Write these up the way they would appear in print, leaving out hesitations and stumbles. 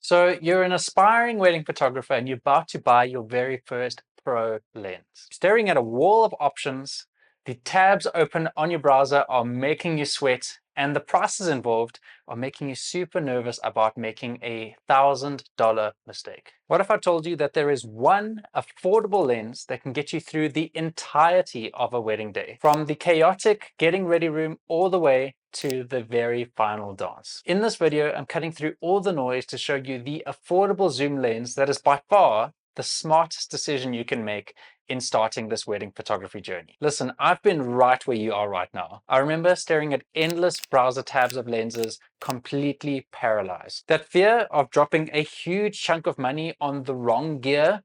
So you're an aspiring wedding photographer and you're about to buy your very first pro lens. Staring at a wall of options, the tabs open on your browser are making you sweat, and the prices involved are making you super nervous about making a $1,000 mistake. What if I told you that there is one affordable lens that can get you through the entirety of a wedding day, from the chaotic getting ready room all the way to the very final dance? In this video, I'm cutting through all the noise to show you the affordable zoom lens that is by far the smartest decision you can make in starting this wedding photography journey. Listen, I've been right where you are right now. I remember staring at endless browser tabs of lenses, completely paralyzed. That fear of dropping a huge chunk of money on the wrong gear,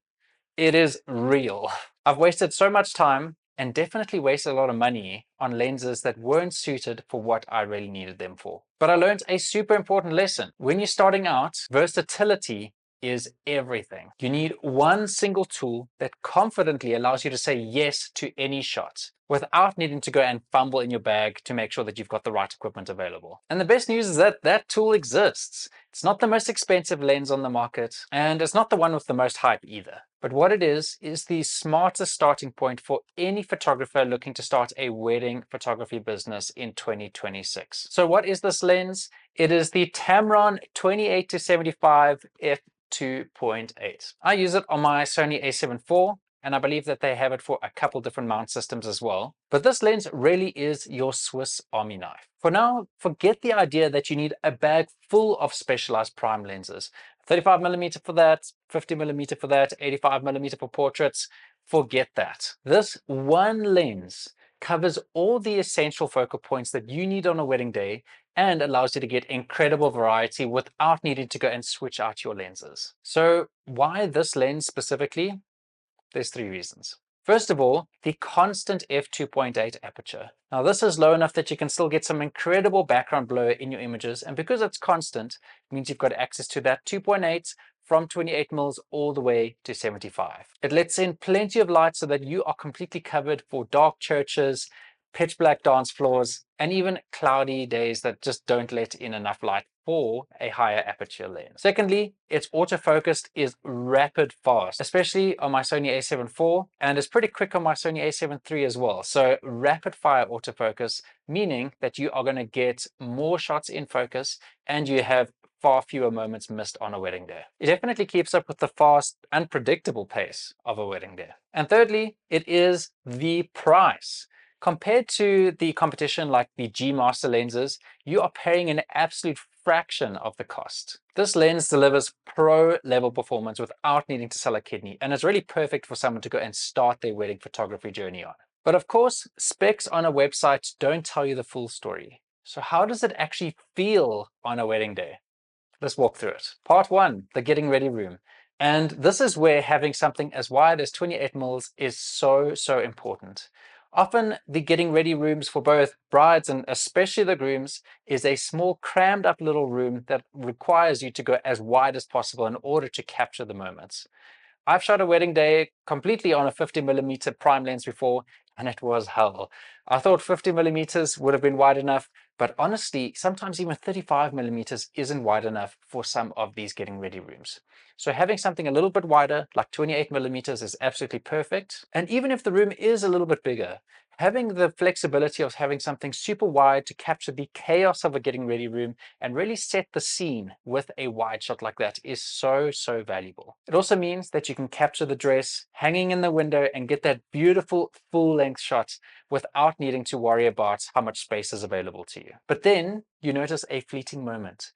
it is real. I've wasted so much time and definitely wasted a lot of money on lenses that weren't suited for what I really needed them for. But I learned a super important lesson. When you're starting out, versatility is everything. You need one single tool that confidently allows you to say yes to any shot without needing to go and fumble in your bag to make sure that you've got the right equipment available. And the best news is that that tool exists. It's not the most expensive lens on the market, and it's not the one with the most hype either. But what it is the smartest starting point for any photographer looking to start a wedding photography business in 2026. So what is this lens? It is the Tamron 28-75 F2.8. I use it on my Sony a7 IV, and I believe that they have it for a couple different mount systems as well. But this lens really is your Swiss Army knife. For now, forget the idea that you need a bag full of specialized prime lenses. 35mm for that, 50mm for that, 85mm for portraits. Forget that. This one lens covers all the essential focal points that you need on a wedding day and allows you to get incredible variety without needing to go and switch out your lenses. So why this lens specifically? There's three reasons. First of all, the constant f2.8 aperture. Now this is low enough that you can still get some incredible background blur in your images, and because it's constant, it means you've got access to that 2.8 from 28mm all the way to 75. It lets in plenty of light so that you are completely covered for dark churches, pitch black dance floors, and even cloudy days that just don't let in enough light for a higher aperture lens. Secondly, its autofocus is rapid fast, especially on my Sony a7 IV, and it's pretty quick on my Sony a7 III as well. So rapid fire autofocus, meaning that you are going to get more shots in focus and you have far fewer moments missed on a wedding day. It definitely keeps up with the fast, unpredictable pace of a wedding day. And thirdly, it is the price. Compared to the competition like the G Master lenses, you are paying an absolute fraction of the cost. This lens delivers pro level performance without needing to sell a kidney, and it's really perfect for someone to go and start their wedding photography journey on. But of course, specs on a website don't tell you the full story. So how does it actually feel on a wedding day? Let's walk through it. Part one, the getting ready room. And this is where having something as wide as 28mm is so important. Often the getting ready rooms for both brides and especially the grooms is a small crammed up little room that requires you to go as wide as possible in order to capture the moments. I've shot a wedding day completely on a 50mm prime lens before, and it was hell. I thought 50mm would have been wide enough, but honestly, sometimes even 35mm isn't wide enough for some of these getting ready rooms. So having something a little bit wider, like 28mm, is absolutely perfect. And even if the room is a little bit bigger, having the flexibility of having something super wide to capture the chaos of a getting ready room and really set the scene with a wide shot like that is so valuable. It also means that you can capture the dress hanging in the window and get that beautiful full-length shot without needing to worry about how much space is available to you. But then you notice a fleeting moment.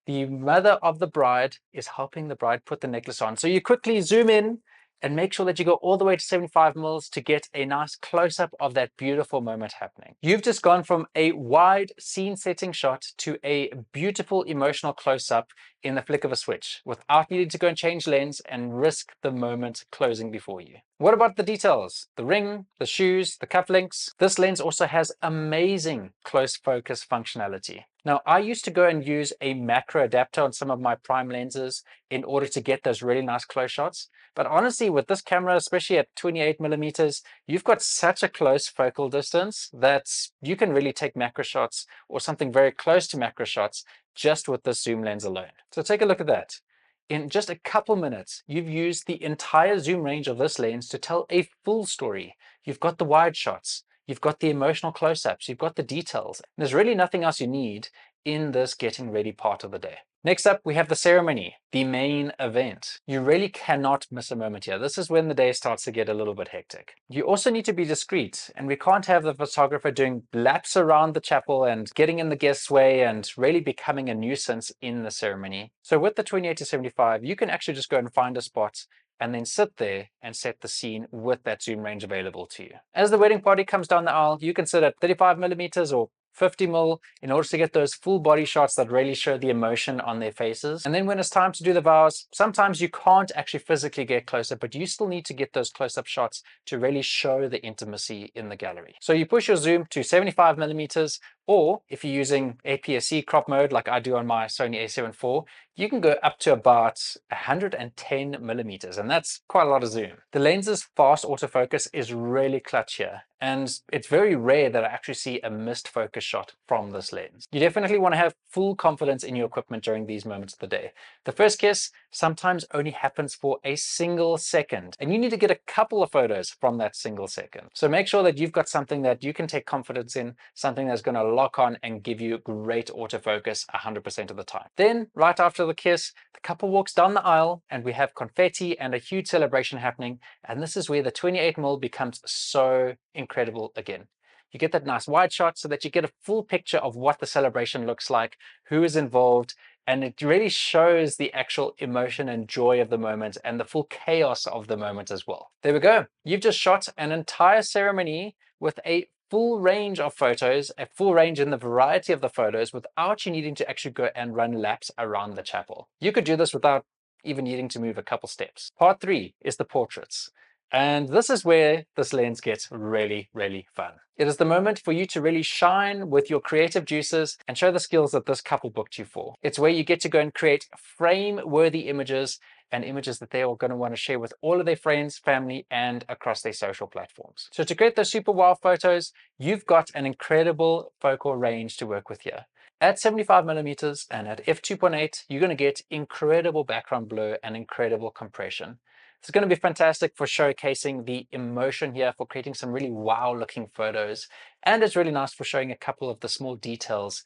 The mother of the bride is helping the bride put the necklace on. So you quickly zoom in and make sure that you go all the way to 75mm to get a nice close-up of that beautiful moment happening. You've just gone from a wide scene-setting shot to a beautiful emotional close-up in the flick of a switch without needing to go and change lens and risk the moment closing before you. What about the details? The ring, the shoes, the cufflinks? This lens also has amazing close focus functionality. Now, I used to go and use a macro adapter on some of my prime lenses in order to get those really nice close shots. But honestly, with this camera, especially at 28mm, you've got such a close focal distance that you can really take macro shots or something very close to macro shots just with this zoom lens alone. So take a look at that. In just a couple minutes, you've used the entire zoom range of this lens to tell a full story. You've got the wide shots, you've got the emotional close-ups, you've got the details. There's really nothing else you need in this getting ready part of the day. Next up, we have the ceremony, the main event. You really cannot miss a moment here. This is when the day starts to get a little bit hectic. You also need to be discreet, and we can't have the photographer doing laps around the chapel and getting in the guest's way and really becoming a nuisance in the ceremony. So with the 28-75, you can actually just go and find a spot and then sit there and set the scene with that zoom range available to you. As the wedding party comes down the aisle, you can sit at 35mm or 50mm in order to get those full body shots that really show the emotion on their faces. And then when it's time to do the vows, sometimes you can't actually physically get closer, but you still need to get those close-up shots to really show the intimacy in the gallery. So you push your zoom to 75mm, or if you're using APS-C crop mode like I do on my Sony a7 IV, you can go up to about 110mm, and that's quite a lot of zoom. The lens's fast autofocus is really clutch here, and it's very rare that I actually see a missed focus shot from this lens. You definitely want to have full confidence in your equipment during these moments of the day. The first kiss sometimes only happens for a single second, and you need to get a couple of photos from that single second. So make sure that you've got something that you can take confidence in, something that's going to lock on and give you great autofocus 100% of the time. Then, right after the kiss, the couple walks down the aisle and we have confetti and a huge celebration happening, and this is where the 28mm becomes so incredible again. You get that nice wide shot so that you get a full picture of what the celebration looks like, who is involved, and it really shows the actual emotion and joy of the moment and the full chaos of the moment as well. There we go. You've just shot an entire ceremony with a full range of photos, a full range in the variety of the photos without you needing to actually go and run laps around the chapel. You could do this without even needing to move a couple steps. Part 3 is the portraits. And this is where this lens gets really, really fun. It is the moment for you to really shine with your creative juices and show the skills that this couple booked you for. It's where you get to go and create frame-worthy images and images that they are going to want to share with all of their friends, family, and across their social platforms. So to create those super wow photos, you've got an incredible focal range to work with here. At 75mm and at f2.8, you're going to get incredible background blur and incredible compression. It's going to be fantastic for showcasing the emotion here, for creating some really wow looking photos. And it's really nice for showing a couple of the small details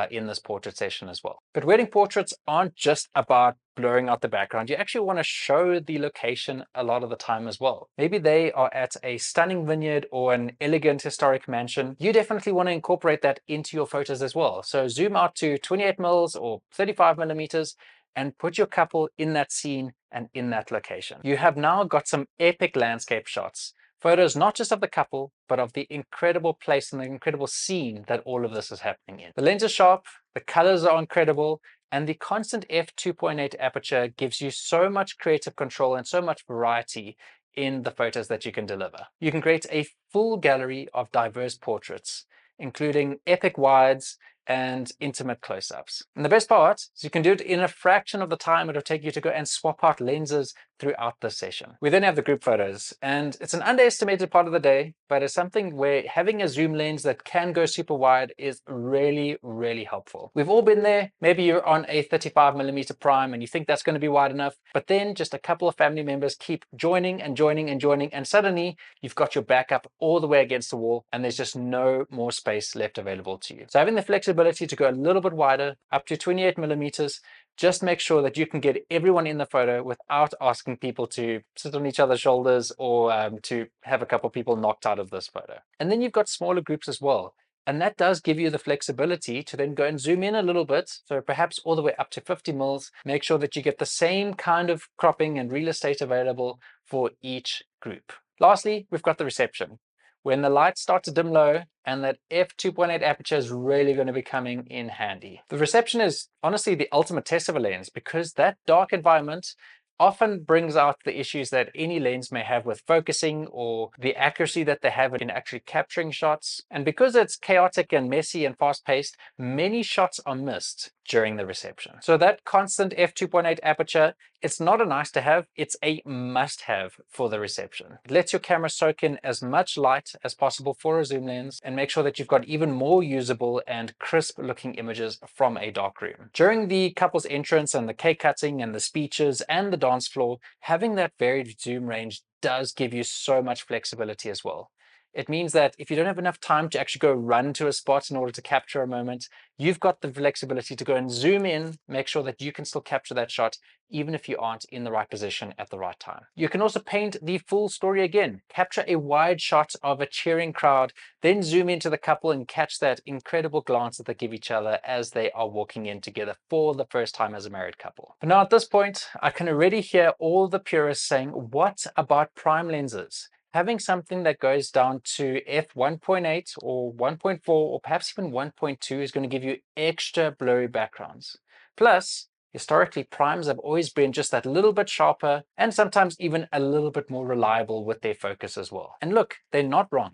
in this portrait session as well. But wedding portraits aren't just about blurring out the background. You actually want to show the location a lot of the time as well. Maybe they are at a stunning vineyard or an elegant historic mansion. You definitely want to incorporate that into your photos as well. So zoom out to 28mm or 35mm and put your couple in that scene and in that location. You have now got some epic landscape shots. Photos not just of the couple, but of the incredible place and the incredible scene that all of this is happening in. The lens is sharp, the colors are incredible, and the constant f2.8 aperture gives you so much creative control and so much variety in the photos that you can deliver. You can create a full gallery of diverse portraits, including epic wides and intimate close-ups. And the best part is you can do it in a fraction of the time it'll take you to go and swap out lenses throughout the session. We then have the group photos, and it's an underestimated part of the day, but it's something where having a zoom lens that can go super wide is really, really helpful. We've all been there. Maybe you're on a 35mm prime and you think that's going to be wide enough, but then just a couple of family members keep joining and joining and joining, and suddenly you've got your backup all the way against the wall and there's just no more space left available to you. So having the flexibility to go a little bit wider, up to 28mm, just make sure that you can get everyone in the photo without asking people to sit on each other's shoulders or to have a couple of people knocked out of this photo. And then you've got smaller groups as well. And that does give you the flexibility to then go and zoom in a little bit. So perhaps all the way up to 50mm. Make sure that you get the same kind of cropping and real estate available for each group. Lastly, we've got the reception. When the lights start to dim low and that f2.8 aperture is really going to be coming in handy. The reception is honestly the ultimate test of a lens, because that dark environment often brings out the issues that any lens may have with focusing or the accuracy that they have in actually capturing shots. And because it's chaotic and messy and fast-paced, many shots are missed during the reception. So that constant f2.8 aperture, it's not a nice to have, it's a must have for the reception. It lets your camera soak in as much light as possible for a zoom lens and make sure that you've got even more usable and crisp looking images from a dark room. During the couple's entrance and the cake cutting and the speeches and the dance floor, having that varied zoom range does give you so much flexibility as well. It means that if you don't have enough time to actually go run to a spot in order to capture a moment, you've got the flexibility to go and zoom in, make sure that you can still capture that shot, even if you aren't in the right position at the right time. You can also paint the full story again, capture a wide shot of a cheering crowd, then zoom into the couple and catch that incredible glance that they give each other as they are walking in together for the first time as a married couple. But now at this point, I can already hear all the purists saying, what about prime lenses? Having something that goes down to f1.8 or 1.4 or perhaps even 1.2 is going to give you extra blurry backgrounds. Plus, historically, primes have always been just that little bit sharper and sometimes even a little bit more reliable with their focus as well. And look, they're not wrong.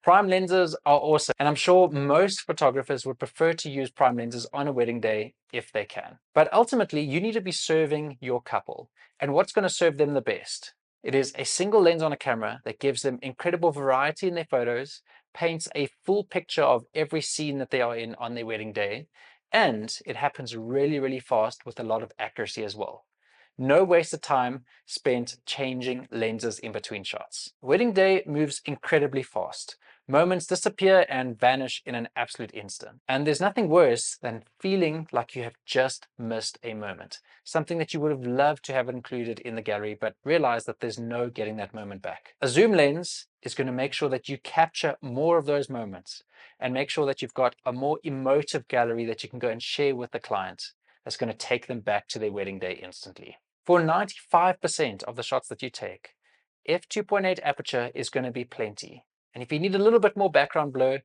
Prime lenses are awesome, and I'm sure most photographers would prefer to use prime lenses on a wedding day if they can. But ultimately, you need to be serving your couple, and what's going to serve them the best? It is a single lens on a camera that gives them incredible variety in their photos, paints a full picture of every scene that they are in on their wedding day, and it happens really, really fast with a lot of accuracy as well. No wasted time spent changing lenses in between shots. Wedding day moves incredibly fast. Moments disappear and vanish in an absolute instant. And there's nothing worse than feeling like you have just missed a moment. Something that you would have loved to have included in the gallery, but realize that there's no getting that moment back. A zoom lens is going to make sure that you capture more of those moments and make sure that you've got a more emotive gallery that you can go and share with the client that's going to take them back to their wedding day instantly. For 95% of the shots that you take, f2.8 aperture is going to be plenty. And if you need a little bit more background blur,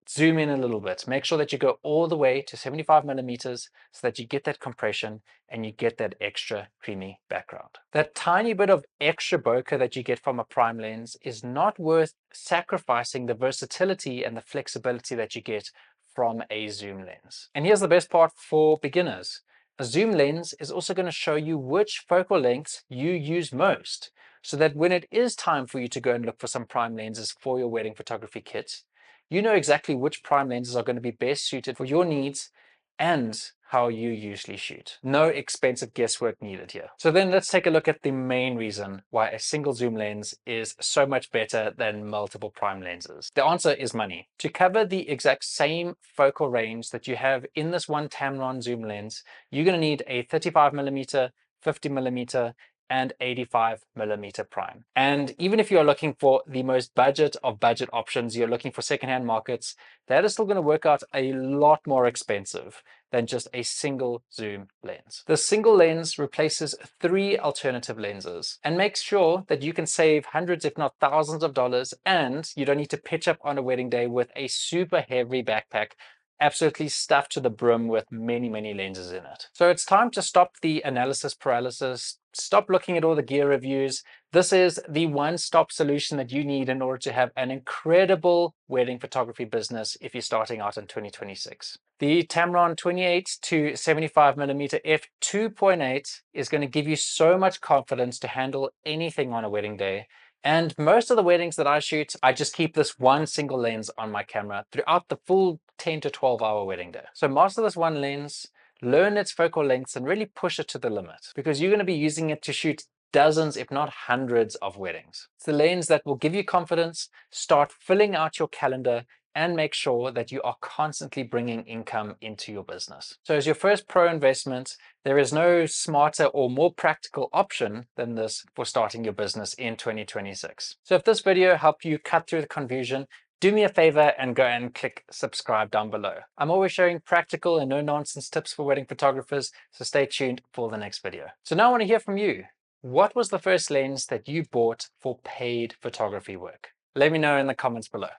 zoom in a little bit. Make sure that you go all the way to 75 millimeters so that you get that compression and you get that extra creamy background. That tiny bit of extra bokeh that you get from a prime lens is not worth sacrificing the versatility and the flexibility that you get from a zoom lens. And here's the best part for beginners. A zoom lens is also going to show you which focal lengths you use most, so that when it is time for you to go and look for some prime lenses for your wedding photography kit, you know exactly which prime lenses are going to be best suited for your needs and how you usually shoot. No expensive guesswork needed here. So then let's take a look at the main reason why a single zoom lens is so much better than multiple prime lenses. The answer is money. To cover the exact same focal range that you have in this one Tamron zoom lens, you're going to need a 35mm, 50mm, and 85mm prime. And even if you're looking for the most budget of budget options, you're looking for secondhand markets, that is still going to work out a lot more expensive than just a single zoom lens. The single lens replaces 3 alternative lenses and makes sure that you can save hundreds if not thousands of dollars, and you don't need to pitch up on a wedding day with a super heavy backpack absolutely stuffed to the brim with many, many lenses in it. So it's time to stop the analysis paralysis, stop looking at all the gear reviews. This is the one-stop solution that you need in order to have an incredible wedding photography business if you're starting out in 2026. The Tamron 28 to 75mm f2.8 is going to give you so much confidence to handle anything on a wedding day. And most of the weddings that I shoot, I just keep this one single lens on my camera throughout the full 10 to 12-hour wedding day. So master this one lens, learn its focal lengths, and really push it to the limit, because you're going to be using it to shoot dozens, if not hundreds of weddings. It's the lens that will give you confidence, start filling out your calendar, and make sure that you are constantly bringing income into your business. So as your first pro investment, there is no smarter or more practical option than this for starting your business in 2026. So if this video helped you cut through the confusion, do me a favor and go and click subscribe down below. I'm always sharing practical and no-nonsense tips for wedding photographers, so stay tuned for the next video. So now I want to hear from you. What was the first lens that you bought for paid photography work? Let me know in the comments below.